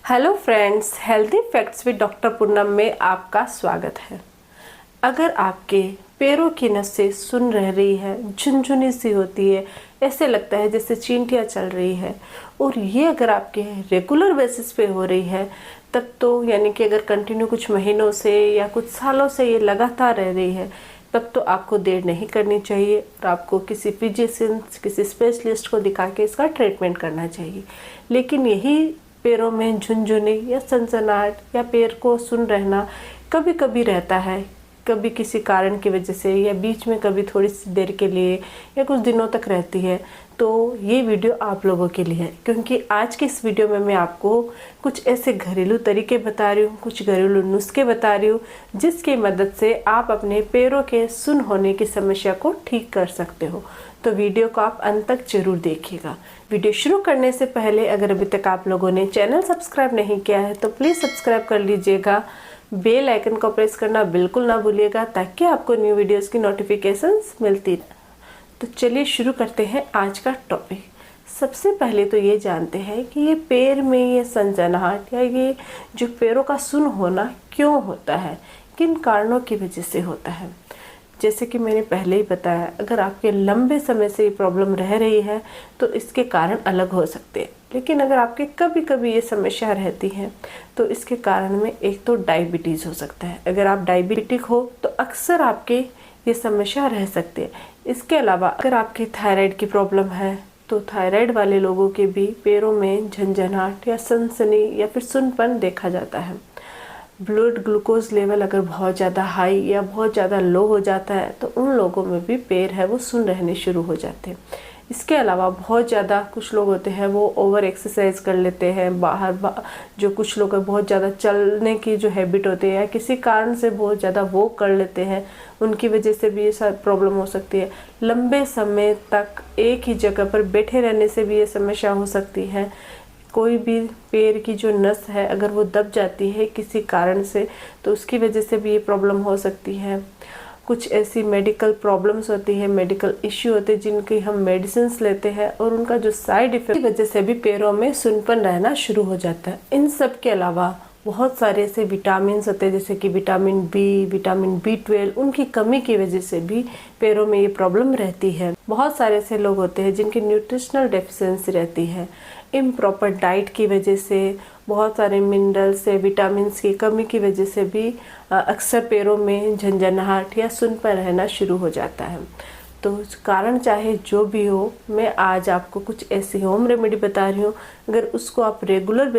Hello friends, healthy facts with doctor Poonam में आपका स्वागत है। अगर आपके पैरों की नसें सुन रह रही है, झुनझुनी सी होती है, ऐसे लगता है जैसे चींटियां चल रही है, और ये अगर आपके रेगुलर बेसिस पे हो रही है, तब तो यानी कि अगर कंटिन्यू कुछ महीनों से या कुछ सालों से ये लगातार रह रही है, तब तो आपको देर नहीं करनी चाहिए और आपको किसी फिजिशियन, किसी स्पेशलिस्ट को दिखा के इसका ट्रीटमेंट करना चाहिए। लेकिन यही पैरों में झुनझुनी या सनसनाहट या पैर को सुन रहना कभी कभी रहता है, कभी किसी कारण की वजह से या बीच में कभी थोड़ी सी देर के लिए या कुछ दिनों तक रहती है। तो ये वीडियो आप लोगों के लिए है, क्योंकि आज की इस वीडियो में मैं आपको कुछ ऐसे घरेलू तरीके बता रही हूँ, कुछ घरेलू नुस्खे बता रही हूँ, जिसकी मदद से आप अपने पैरों के सुन होने की समस्या को ठीक कर सकते हो। तो वीडियो को आप अंत तक जरूर देखिएगा। वीडियो शुरू करने से पहले अगर अभी तक आप लोगों ने चैनल सब्सक्राइब नहीं किया है तो प्लीज़ सब्सक्राइब कर लीजिएगा। बेल आइकन को प्रेस करना बिल्कुल ना भूलिएगा, ताकि आपको न्यू वीडियोस की नोटिफिकेशंस मिलती रहे। तो चलिए शुरू करते हैं आज का टॉपिक। सबसे पहले तो ये जानते हैं कि ये पैर में ये सनसनाहट या ये जो पैरों का सुन होना क्यों होता है, किन कारणों की वजह से होता है। जैसे कि मैंने पहले ही बताया, अगर आपके लंबे समय से ये प्रॉब्लम रह रही है तो इसके कारण अलग हो सकते हैं, लेकिन अगर आपके कभी कभी ये समस्या रहती है तो इसके कारण में एक तो डायबिटीज़ हो सकता है। अगर आप डायबिटिक हो तो अक्सर आपके ये समस्या रह सकती है। इसके अलावा अगर आपके थायराइड की प्रॉब्लम है तो थायराइड वाले लोगों के भी पैरों में झंझनाहट या सनसनी या फिर सुनपन देखा जाता है। ब्लड ग्लूकोज लेवल अगर बहुत ज़्यादा हाई या बहुत ज़्यादा लो हो जाता है तो उन लोगों में भी पैर है वो सुन रहने शुरू हो जाते हैं। इसके अलावा बहुत ज़्यादा कुछ लोग होते हैं वो ओवर एक्सरसाइज कर लेते हैं, जो कुछ लोग बहुत ज़्यादा चलने की जो हैबिट होती है या किसी कारण से बहुत ज़्यादा वॉक कर लेते हैं, उनकी वजह से भी ये सब प्रॉब्लम हो सकती है। लंबे समय तक एक ही जगह पर बैठे रहने से भी ये समस्या हो सकती है। कोई भी पैर की जो नस है अगर वो दब जाती है किसी कारण से तो उसकी वजह से भी ये प्रॉब्लम हो सकती है। कुछ ऐसी मेडिकल प्रॉब्लम्स होती है, मेडिकल इश्यू होते हैं जिनकी हम मेडिसिन लेते हैं और उनका जो साइड इफेक्ट की वजह से भी पैरों में सुनपन रहना शुरू हो जाता है। इन सब के अलावा बहुत सारे ऐसे विटामिन होते हैं, जैसे कि विटामिन बी, विटामिन B12, उनकी कमी की वजह से भी पैरों में ये प्रॉब्लम रहती है। बहुत सारे ऐसे लोग होते हैं जिनकी न्यूट्रिशनल डेफिशिएंसी रहती है। इम्प्रॉपर डाइट की वजह से, बहुत सारे मिनरल्स से, विटामिन की कमी की वजह से भी अक्सर पैरों में झंझनाहट या सुनपन रहना शुरू हो जाता है। तो कारण चाहे जो भी हो, मैं आज आपको कुछ ऐसी होम रेमेडी बता रही हूँ। अगर उसको आप रेगुलर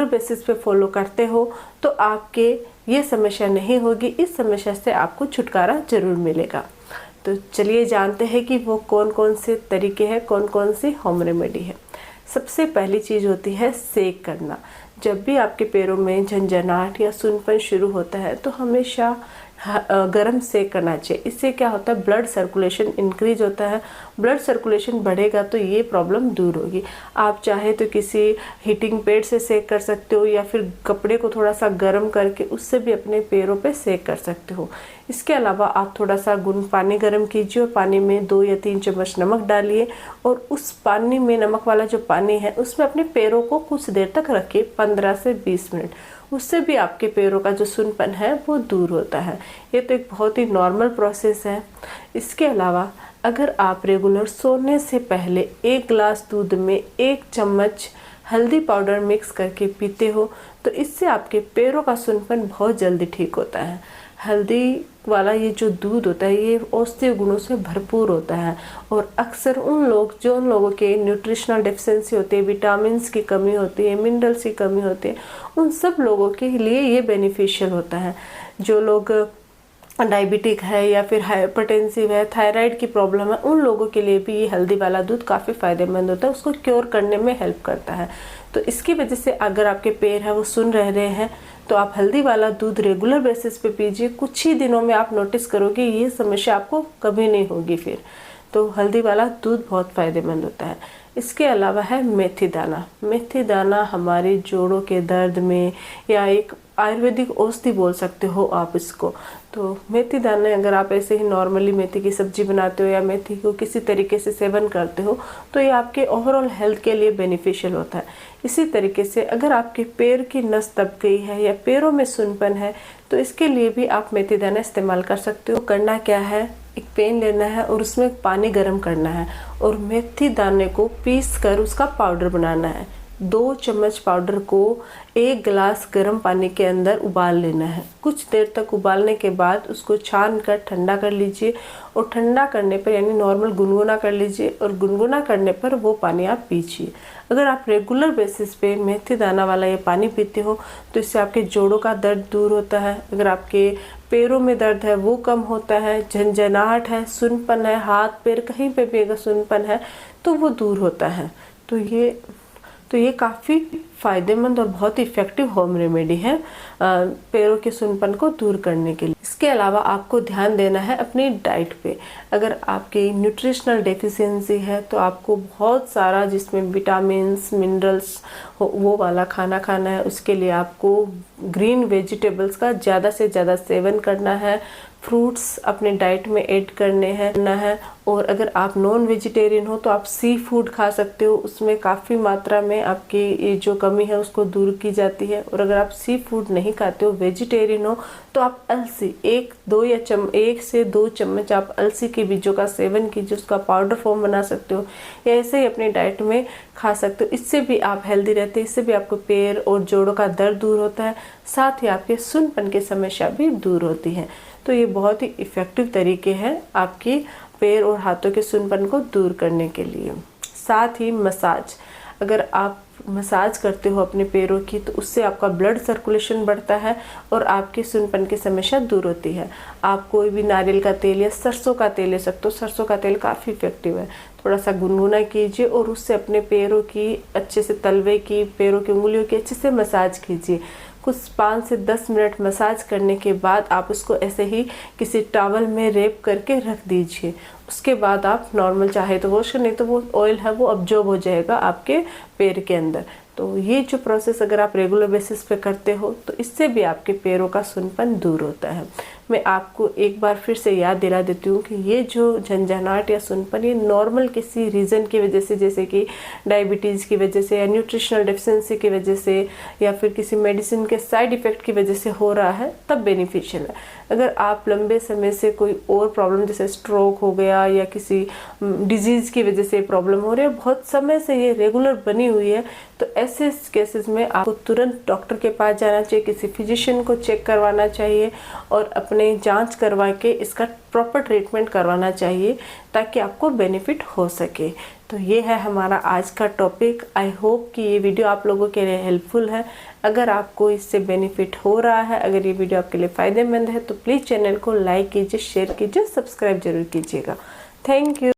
बेसिस पे फॉलो करते हो तो आपके ये समस्या नहीं होगी। इस समस्या से आपको छुटकारा जरूर मिलेगा। तो चलिए जानते हैं कि वो कौन कौन से तरीके हैं, कौन कौन सी होम रेमेडी है। सबसे पहली चीज़ होती है सेक करना। जब भी आपके पैरों में झंझनाहट या सुनपन शुरू होता है तो हमेशा गरम सेक करना चाहिए। इससे क्या होता है, ब्लड सर्कुलेशन इंक्रीज होता है। ब्लड सर्कुलेशन बढ़ेगा तो ये प्रॉब्लम दूर होगी। आप चाहे तो किसी हीटिंग पैड से सेक कर सकते हो या फिर कपड़े को थोड़ा सा गर्म करके उससे भी अपने पैरों पे सेक कर सकते हो। इसके अलावा आप थोड़ा सा पानी गर्म कीजिए और पानी में 2 या 3 चम्मच नमक डालिए और उस पानी में, नमक वाला जो पानी है उसमें अपने पैरों को कुछ देर तक रखिए, 15 से 20 मिनट। उससे भी आपके पैरों का जो सुनपन है वो दूर होता है। ये तो एक बहुत ही नॉर्मल प्रोसेस है। इसके अलावा अगर आप रेगुलर सोने से पहले 1 गिलास दूध में 1 चम्मच हल्दी पाउडर मिक्स करके पीते हो तो इससे आपके पैरों का सुनपन बहुत जल्दी ठीक होता है। हल्दी वाला ये जो दूध होता है ये औषधीय गुणों से भरपूर होता है और अक्सर उन लोगों के न्यूट्रिशनल डेफिशिएंसी होती है, विटामिन्स की कमी होती है, मिनरल्स की कमी होती है, उन सब लोगों के लिए ये बेनिफिशियल होता है। जो लोग डायबिटिक है या फिर हाइपरटेंसिव है, थायराइड की प्रॉब्लम है, उन लोगों के लिए भी ये हल्दी वाला दूध काफ़ी फ़ायदेमंद होता है, उसको क्योर करने में हेल्प करता है। तो इसकी वजह से अगर आपके पैर है वो सुन रह रहे हैं तो आप हल्दी वाला दूध रेगुलर बेसिस पे पीजिए। कुछ ही दिनों में आप नोटिस करोगे ये समस्या आपको कभी नहीं होगी फिर। तो हल्दी वाला दूध बहुत फ़ायदेमंद होता है। इसके अलावा है मेथी दाना। मेथी दाना हमारे जोड़ों के दर्द में या एक आयुर्वेदिक औषधि बोल सकते हो आप इसको। तो मेथी दाने अगर आप ऐसे ही नॉर्मली मेथी की सब्जी बनाते हो या मेथी को किसी तरीके से सेवन करते हो तो ये आपके ओवरऑल हेल्थ के लिए बेनिफिशियल होता है। इसी तरीके से अगर आपके पैर की नस दब गई है या पैरों में सुनपन है तो इसके लिए भी आप मेथी दाना इस्तेमाल कर सकते हो। करना क्या है, एक पैन लेना है और उसमें पानी गर्म करना है और मेथी दाने को पीस कर उसका पाउडर बनाना है। 2 चम्मच पाउडर को 1 गिलास गर्म पानी के अंदर उबाल लेना है। कुछ देर तक उबालने के बाद उसको छान कर ठंडा कर लीजिए और ठंडा करने पर यानी नॉर्मल गुनगुना कर लीजिए और गुनगुना करने पर वो पानी आप पीजिए। अगर आप रेगुलर बेसिस पे मेथी दाना वाला ये पानी पीते हो तो इससे आपके जोड़ों का दर्द दूर होता है। अगर आपके पैरों में दर्द है वो कम होता है, झंझनाहट है, सुनपन है, हाथ पैर कहीं पे भी अगर सुनपन है तो वो दूर होता है। तो ये काफ़ी फ़ायदेमंद और बहुत ही इफ़ेक्टिव होम रेमेडी है पैरों के सुनपन को दूर करने के लिए। इसके अलावा आपको ध्यान देना है अपनी डाइट पे। अगर आपकी न्यूट्रिशनल डेफिशिएंसी है तो आपको बहुत सारा जिसमें विटामिन्स मिनरल्स वो वाला खाना खाना है। उसके लिए आपको ग्रीन वेजिटेबल्स का ज़्यादा से ज़्यादा सेवन करना है, फ्रूट्स अपने डाइट में ऐड करना है। और अगर आप नॉन वेजिटेरियन हो तो आप सी फूड खा सकते हो, उसमें काफ़ी मात्रा में आपकी जो कमी है उसको दूर की जाती है। और अगर आप सी फूड नहीं खाते हो, वेजिटेरियन हो, तो आप अलसी 1 से 2 चम्मच आप अलसी के बीजों का सेवन कीजिए, उसका पाउडर फॉर्म बना सकते हो या ऐसे ही अपनी डाइट में खा सकते हो। इससे भी आप हेल्दी रहते हैं, इससे भी आपको पैर और जोड़ों का दर्द दूर होता है, साथ ही आपके सुनपन की समस्या भी दूर होती है। तो ये बहुत ही इफ़ेक्टिव तरीके हैं आपकी पैर और हाथों के सुनपन को दूर करने के लिए। साथ ही मसाज, अगर आप मसाज करते हो अपने पैरों की तो उससे आपका ब्लड सर्कुलेशन बढ़ता है और आपकी सुनपन की समस्या दूर होती है। आप कोई भी नारियल का तेल या सरसों का तेल ले सकते हो, सरसों का तेल काफ़ी इफेक्टिव है। थोड़ा सा गुनगुना कीजिए और उससे अपने पैरों की अच्छे से तलवे की, पैरों की उंगलियों की अच्छे से मसाज कीजिए। कुछ 5 से 10 मिनट मसाज करने के बाद आप उसको ऐसे ही किसी टॉवल में रैप करके रख दीजिए। उसके बाद आप नॉर्मल चाहे तो वॉश कर, नहीं तो वो ऑयल है वो अब्जॉर्ब हो जाएगा आपके पैर के अंदर। तो ये जो प्रोसेस अगर आप रेगुलर बेसिस पे करते हो तो इससे भी आपके पैरों का सुनपन दूर होता है। मैं आपको एक बार फिर से याद दिला देती हूँ कि ये जो झंझनाहट या सुनपन ये नॉर्मल किसी रीज़न की वजह से, जैसे कि डायबिटीज़ की वजह से या न्यूट्रिशनल डेफिशिएंसी की वजह से या फिर किसी मेडिसिन के साइड इफ़ेक्ट की वजह से हो रहा है, तब बेनिफिशियल है। अगर आप लंबे समय से कोई और प्रॉब्लम जैसे स्ट्रोक हो गया या किसी डिजीज़ की वजह से प्रॉब्लम हो रही है, बहुत समय से ये रेगुलर बनी हुई है, तो ऐसे केसेस में आपको तुरंत डॉक्टर के पास जाना चाहिए, किसी फिजिशियन को चेक करवाना चाहिए और अपने जांच करवा के इसका प्रॉपर ट्रीटमेंट करवाना चाहिए ताकि आपको बेनिफिट हो सके। तो ये है हमारा आज का टॉपिक। आई होप कि ये वीडियो आप लोगों के लिए हेल्पफुल है। अगर आपको इससे बेनिफिट हो रहा है, अगर ये वीडियो आपके लिए फ़ायदेमंद है तो प्लीज़ चैनल को लाइक कीजिए, शेयर कीजिए, सब्सक्राइब जरूर कीजिएगा। Thank you.